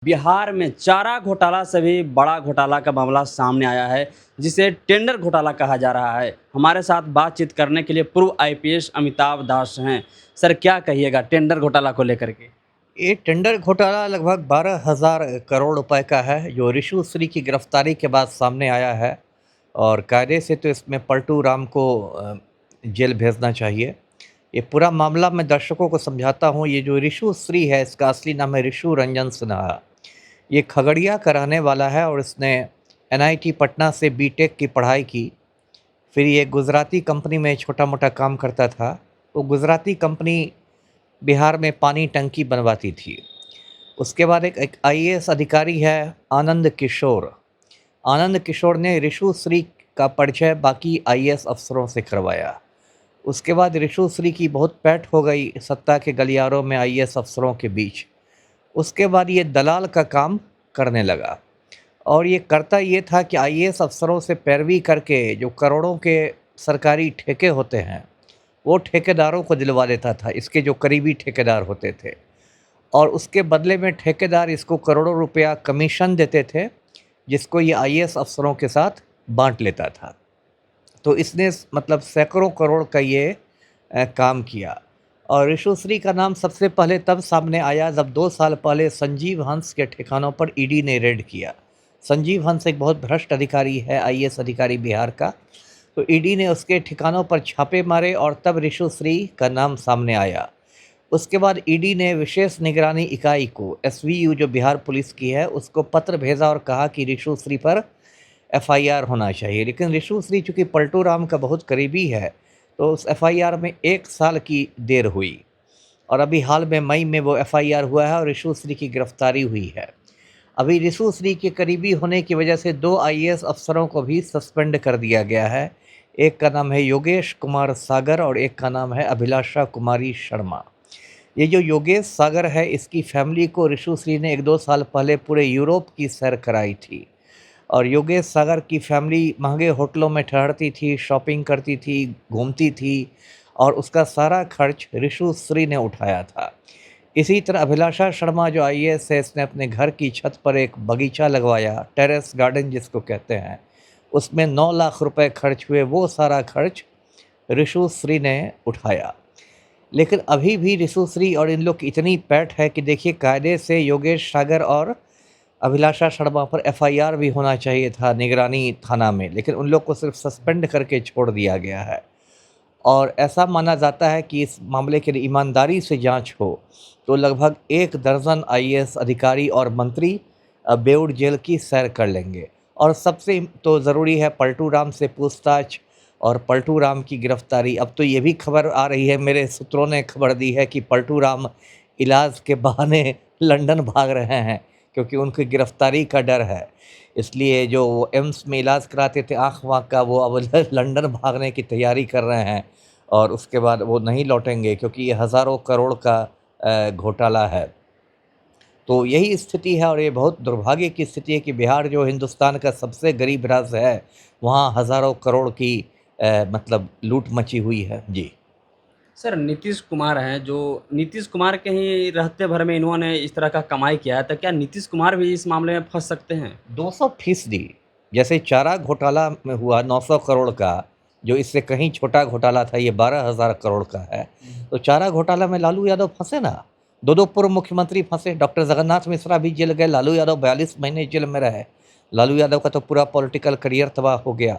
बिहार में चारा घोटाला से भी बड़ा घोटाला का मामला सामने आया है, जिसे टेंडर घोटाला कहा जा रहा है। हमारे साथ बातचीत करने के लिए पूर्व आईपीएस अमिताभ दास हैं। सर, क्या कहिएगा टेंडर घोटाला को लेकर के? ये टेंडर घोटाला लगभग 12,000 करोड़ रुपए का है, जो ऋषु श्री की गिरफ्तारी के बाद सामने आया है। और कायदे से तो इसमें पलटू राम को जेल भेजना चाहिए। ये पूरा मामला मैं दर्शकों को समझाता हूँ। ये जो ऋषु श्री है, इसका असली नाम है ऋषु रंजन सिन्हा। ये खगड़िया का रहने वाला है और इसने एनआईटी पटना से बीटेक की पढ़ाई की। फिर ये गुजराती कंपनी में छोटा मोटा काम करता था। वो गुजराती कंपनी बिहार में पानी टंकी बनवाती थी। उसके बाद एक आईएएस अधिकारी है आनंद किशोर। आनंद किशोर ने ऋषु श्री का परिचय बाकी आईएएस अफसरों से करवाया। उसके बाद ऋषु श्री की बहुत पैठ हो गई सत्ता के गलियारों में आईएएस अफसरों के बीच। उसके बाद ये दलाल का काम करने लगा और ये करता ये था कि आईएएस अफसरों से पैरवी करके जो करोड़ों के सरकारी ठेके होते हैं वो ठेकेदारों को दिलवा देता था, इसके जो करीबी ठेकेदार होते थे। और उसके बदले में ठेकेदार इसको करोड़ों रुपया कमीशन देते थे, जिसको ये आईएएस अफसरों के साथ बांट लेता था। तो इसने मतलब सैकड़ों करोड़ का ये काम किया। और ऋषु श्री का नाम सबसे पहले तब सामने आया जब 2 साल पहले संजीव हंस के ठिकानों पर ईडी ने रेड किया। संजीव हंस एक बहुत भ्रष्ट अधिकारी है, आईएएस अधिकारी बिहार का। तो ईडी ने उसके ठिकानों पर छापे मारे और तब ऋषु श्री का नाम सामने आया। उसके बाद ईडी ने विशेष निगरानी इकाई को, एसवीयू जो बिहार पुलिस की है, उसको पत्र भेजा और कहा कि ऋषु श्री पर एफआईआर होना चाहिए। लेकिन ऋषु श्री चूँकि पलटू राम का बहुत करीबी है, तो उस एफआईआर में 1 साल की देर हुई। और अभी हाल में मई में वो एफआईआर हुआ है और ऋषु श्री की गिरफ्तारी हुई है। अभी ऋषु श्री के करीबी होने की वजह से 2 आईएएस अफसरों को भी सस्पेंड कर दिया गया है। एक का नाम है योगेश कुमार सागर और एक का नाम है अभिलाषा कुमारी शर्मा। ये जो योगेश सागर है, इसकी फैमिली को ऋषु श्री ने 1-2 साल पहले पूरे यूरोप की सैर कराई थी। और योगेश सागर की फैमिली महंगे होटलों में ठहरती थी, शॉपिंग करती थी, घूमती थी और उसका सारा खर्च ऋषु श्री ने उठाया था। इसी तरह अभिलाषा शर्मा जो आईएएस है, इसने अपने घर की छत पर एक बगीचा लगवाया, टेरेस गार्डन जिसको कहते हैं। उसमें 9 लाख रुपए खर्च हुए, वो सारा खर्च ऋषु श्री ने उठाया। लेकिन अभी भी ऋषु श्री और इन लोग की इतनी पैठ है कि देखिए, कायदे से योगेश सागर और अभिलाषा शर्मा पर एफआईआर भी होना चाहिए था निगरानी थाना में, लेकिन उन लोग को सिर्फ सस्पेंड करके छोड़ दिया गया है। और ऐसा माना जाता है कि इस मामले की ईमानदारी से जांच हो तो लगभग 1 दर्जन आईएएस अधिकारी और मंत्री बेऊर जेल की सैर कर लेंगे। और सबसे तो ज़रूरी है पलटू राम से पूछताछ और पलटू राम की गिरफ्तारी। अब तो ये भी खबर आ रही है, मेरे सूत्रों ने खबर दी है कि पलटू राम इलाज के बहाने लंदन भाग रहे हैं, क्योंकि उनकी गिरफ्तारी का डर है। इसलिए जो वो एम्स में इलाज कराते थे आँख वाँख का, वो अब लंदन भागने की तैयारी कर रहे हैं और उसके बाद वो नहीं लौटेंगे, क्योंकि ये हज़ारों करोड़ का घोटाला है। तो यही स्थिति है और ये बहुत दुर्भाग्य की स्थिति है कि बिहार जो हिंदुस्तान का सबसे गरीब राज्य है, वहाँ हज़ारों करोड़ की मतलब लूट मची हुई है। जी। सर, नीतीश कुमार हैं, जो नीतीश कुमार के ही रहते भर में इन्होंने इस तरह का कमाई किया है, तो क्या नीतीश कुमार भी इस मामले में फंस सकते हैं? 200% जैसे चारा घोटाला में हुआ 900 करोड़ का, जो इससे कहीं छोटा घोटाला था, ये 12,000 करोड़ का है। तो चारा घोटाला में लालू यादव फंसे ना, 2 पूर्व मुख्यमंत्री फंसे। डॉक्टर जगन्नाथ मिश्रा भी जेल गए, लालू यादव 42 महीने जेल में रहे। लालू यादव का तो पूरा पॉलिटिकल करियर तबाह हो गया।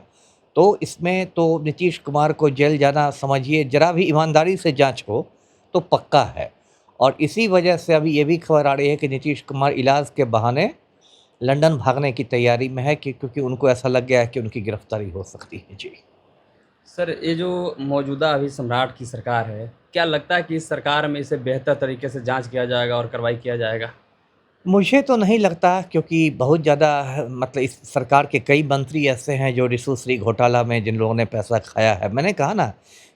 तो इसमें तो नीतीश कुमार को जेल जाना, समझिए जरा भी ईमानदारी से जांच हो तो पक्का है। और इसी वजह से अभी ये भी खबर आ रही है कि नीतीश कुमार इलाज के बहाने लंदन भागने की तैयारी में है, क्योंकि उनको ऐसा लग गया है कि उनकी गिरफ्तारी हो सकती है। जी। सर, ये जो मौजूदा अभी सम्राट की सरकार है, क्या लगता है कि इस सरकार में इसे बेहतर तरीके से जांच किया जाएगा और कार्रवाई किया जाएगा? मुझे तो नहीं लगता, क्योंकि बहुत ज़्यादा मतलब इस सरकार के कई मंत्री ऐसे हैं जो ऋषु श्री घोटाला में जिन लोगों ने पैसा खाया है। मैंने कहा ना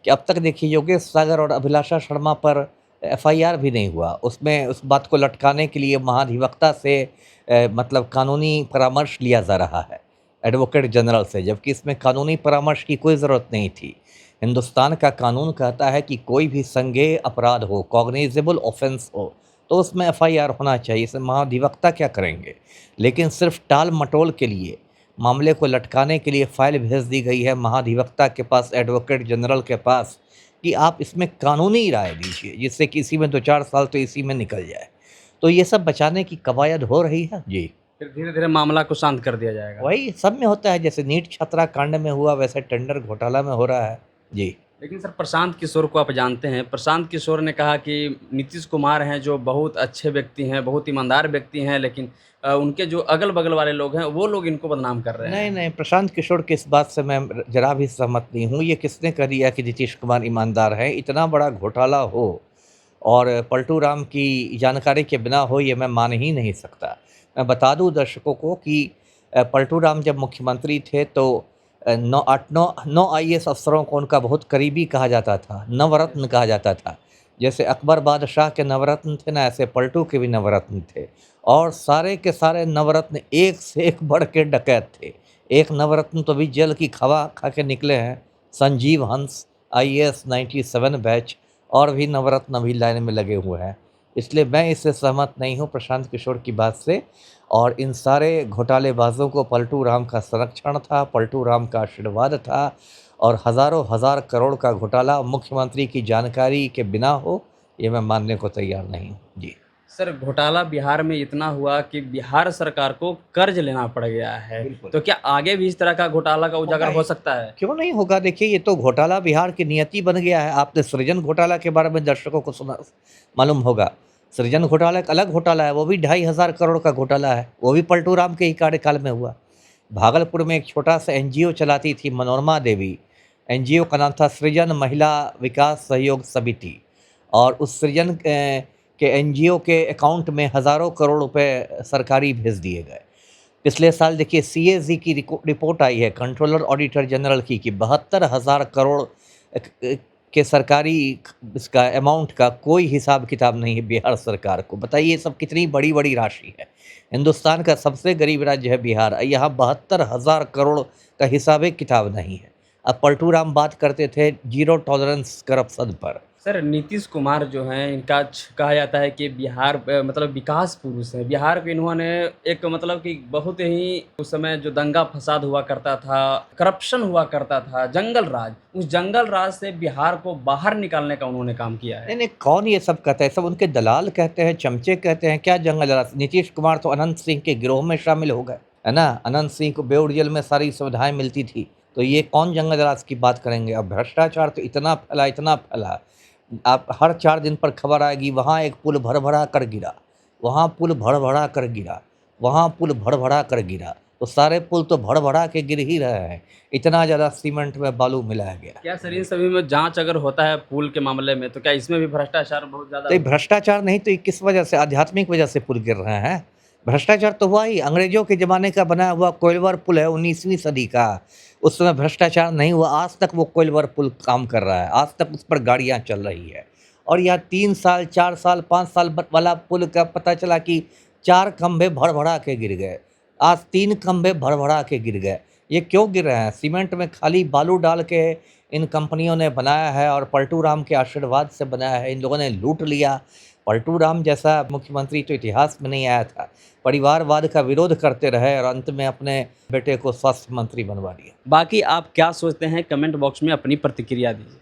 कि अब तक देखिए योगेश सागर और अभिलाषा शर्मा पर एफआईआर भी नहीं हुआ। उसमें उस बात को लटकाने के लिए महाधिवक्ता से मतलब कानूनी परामर्श लिया जा रहा है, एडवोकेट जनरल से, जबकि इसमें कानूनी परामर्श की कोई ज़रूरत नहीं थी। हिंदुस्तान का कानून कहता है कि कोई भी संज्ञेय अपराध हो, कॉग्निजेबल ऑफेंस हो, तो उसमें एफआईआर होना चाहिए। इसमें महाधिवक्ता क्या करेंगे? लेकिन सिर्फ टाल मटोल के लिए, मामले को लटकाने के लिए फाइल भेज दी गई है महाधिवक्ता के पास, एडवोकेट जनरल के पास, कि आप इसमें कानूनी राय दीजिए, जिससे कि इसी में 2-4 साल तो इसी में निकल जाए। तो ये सब बचाने की कवायद हो रही है। जी। फिर धीरे-धीरे मामला को शांत कर दिया जाएगा। वही सब में होता है, जैसे नीट छात्रा कांड में हुआ, वैसे टेंडर घोटाला में हो रहा है। जी। लेकिन सर प्रशांत किशोर को आप जानते हैं। प्रशांत किशोर ने कहा कि नीतीश कुमार हैं जो बहुत अच्छे व्यक्ति हैं, बहुत ईमानदार व्यक्ति हैं, लेकिन उनके जो अगल-बगल वाले लोग हैं, वो लोग इनको बदनाम कर रहे हैं। नहीं, नहीं, प्रशांत किशोर की इस बात से मैं ज़रा भी सहमत नहीं हूँ। ये किसने कह दिया कि नीतीश कुमार ईमानदार है? इतना बड़ा घोटाला हो और पलटू राम की जानकारी के बिना हो, ये मैं मान ही नहीं सकता। मैं बता दूँ दर्शकों को कि पलटू राम जब मुख्यमंत्री थे तो 9 आईएएस अफ़सरों को उनका बहुत करीबी कहा जाता था, नवरत्न कहा जाता था। जैसे अकबर बादशाह के नवरत्न थे ना, ऐसे पलटू के भी नवरत्न थे। और सारे के सारे नवरत्न एक से एक बढ़ के डकैत थे। एक नवरत्न तो अभी जेल की खवा खा के निकले हैं, संजीव हंस, आईएएस 97 बैच, और भी नवरत्न अभी लाइन में लगे हुए हैं। इसलिए मैं इससे सहमत नहीं हूँ प्रशांत किशोर की बात से। और इन सारे घोटालेबाजों को पलटू राम का संरक्षण था, पलटू राम का आशीर्वाद था, और हज़ारों हज़ार करोड़ का घोटाला मुख्यमंत्री की जानकारी के बिना हो, ये मैं मानने को तैयार नहीं हूँ। जी। सर घोटाला बिहार में इतना हुआ कि बिहार सरकार को कर्ज लेना पड़ गया है। बिल्कुल। तो क्या आगे भी इस तरह का घोटाला का उजागर होगा हो ही। सकता है? क्यों नहीं होगा? देखिए, ये तो घोटाला बिहार की नियति बन गया है। आपने सृजन घोटाला के बारे में दर्शकों को सुना, मालूम होगा। सृजन घोटाला एक अलग घोटाला है, वो भी 2,500 करोड़ का घोटाला है। वो भी पलटू राम के ही कार्यकाल में हुआ। भागलपुर में एक छोटा सा एनजीओ चलाती थी मनोरमा देवी। एनजीओ का नाम था सृजन महिला विकास सहयोग समिति, और उस सृजन के एनजीओ के अकाउंट में हज़ारों करोड़ रुपए सरकारी भेज दिए गए। पिछले साल देखिए सीएजी की रिपोर्ट आई है, कंट्रोलर ऑडिटर जनरल की, कि 72,000 करोड़ के सरकारी इसका अमाउंट का कोई हिसाब किताब नहीं है बिहार सरकार को। बताइए ये सब कितनी बड़ी बड़ी राशि है। हिंदुस्तान का सबसे गरीब राज्य है बिहार, यहाँ 72,000 करोड़ का हिसाब किताब नहीं है। अब पलटू राम बात करते थे जीरो टॉलरेंस करप्शन पर। सर नीतीश कुमार जो हैं इनका कहा जाता है कि बिहार मतलब विकास पुरुष है। बिहार को इन्होंने एक मतलब कि बहुत ही उस समय जो दंगा फसाद हुआ करता था, करप्शन हुआ करता था, जंगल राज, उस जंगल राज से बिहार को बाहर निकालने का उन्होंने काम किया है। नहीं, नहीं, कौन ये सब कहता है? सब उनके दलाल कहते हैं, चमचे कहते हैं। क्या जंगल राज? नीतीश कुमार तो अनंत सिंह के गिरोह में शामिल हो गए, है ना? अनंत सिंह को बेउर जेल में सारी सुविधाएं मिलती थी, तो ये कौन जंगल राज की बात करेंगे? अब भ्रष्टाचार तो इतना फैला, इतना फैला, आप हर 4 दिन पर खबर आएगी, वहाँ एक पुल भर-भरा कर गिरा, वहाँ पुल भर-भरा कर गिरा, वहाँ पुल भर-भरा कर गिरा। तो सारे पुल तो भर-भरा के गिर ही रहे हैं, इतना ज़्यादा सीमेंट में बालू मिलाया गया। क्या सर इन सभी में जांच अगर होता है पुल के मामले में, तो क्या इसमें भी भ्रष्टाचार बहुत ज़्यादा तो ये भ्रष्टाचार नहीं तो ये किस वजह से? आध्यात्मिक वजह से पुल गिर रहे हैं। भ्रष्टाचार तो हुआ ही, अंग्रेजों के ज़माने का बनाया हुआ कोइलवर पुल है 19वीं सदी का। उस समय भ्रष्टाचार नहीं हुआ, आज तक वो कोइलवर पुल काम कर रहा है, आज तक उस पर गाड़ियाँ चल रही है। और यह 3 साल, 4 साल, 5 साल वाला पुल का पता चला कि 4 खंभे भर-भरा के गिर गए। आज 3 खंभे भर-भरा के गिर गए। ये क्यों गिर रहे हैं? सीमेंट में खाली बालू डाल के इन कंपनियों ने बनाया है, और पलटू राम के आशीर्वाद से बनाया है। इन लोगों ने लूट लिया। पलटू राम जैसा मुख्यमंत्री तो इतिहास में नहीं आया था। परिवारवाद का विरोध करते रहे और अंत में अपने बेटे को स्वास्थ्य मंत्री बनवा दिया। बाकी आप क्या सोचते हैं कमेंट बॉक्स में अपनी प्रतिक्रिया दीजिए।